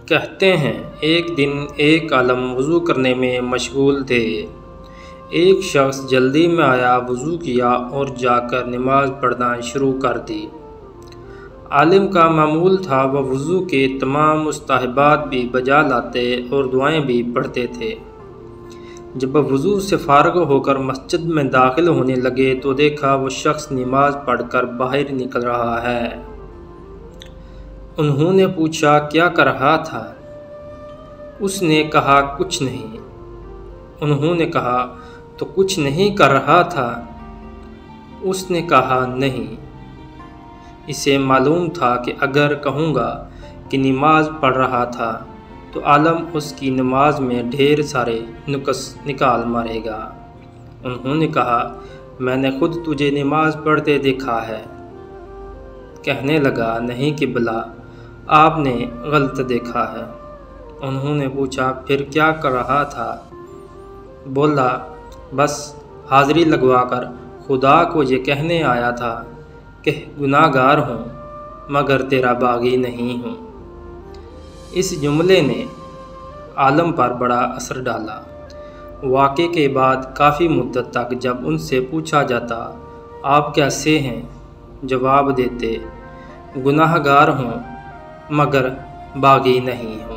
کہتے ہیں ایک دن ایک عالم وضو کرنے میں مشغول تھے۔ ایک شخص جلدی میں آیا، وضو کیا اور جا کر نماز پڑھنا شروع کر دی۔ عالم کا معمول تھا وہ وضو کے تمام مستحبات بھی بجا لاتے اور دعائیں بھی پڑھتے تھے۔ جب وہ وضو سے فارغ ہو کر مسجد میں داخل ہونے لگے تو دیکھا وہ شخص نماز پڑھ کر باہر نکل رہا ہے۔ انہوں نے پوچھا کیا کر رہا تھا؟ اس نے کہا کچھ نہیں۔ انہوں نے کہا تو کچھ نہیں کر رہا تھا؟ اس نے کہا نہیں۔ اسے معلوم تھا کہ اگر کہوں گا کہ نماز پڑھ رہا تھا تو عالم اس کی نماز میں ڈھیر سارے نقص نکال مارے گا۔ انہوں نے کہا میں نے خود تجھے نماز پڑھتے دیکھا ہے۔ کہنے لگا نہیں کہ بلا آپ نے غلط دیکھا ہے۔ انہوں نے پوچھا پھر کیا کر رہا تھا؟ بولا بس حاضری لگوا کر خدا کو یہ کہنے آیا تھا کہ گناہ گار ہوں مگر تیرا باغی نہیں ہوں۔ اس جملے نے عالم پر بڑا اثر ڈالا۔ واقعے کے بعد کافی مدت تک جب ان سے پوچھا جاتا آپ کیسے ہیں، جواب دیتے گناہ گار ہوں مگر باغی نہیں ہوں۔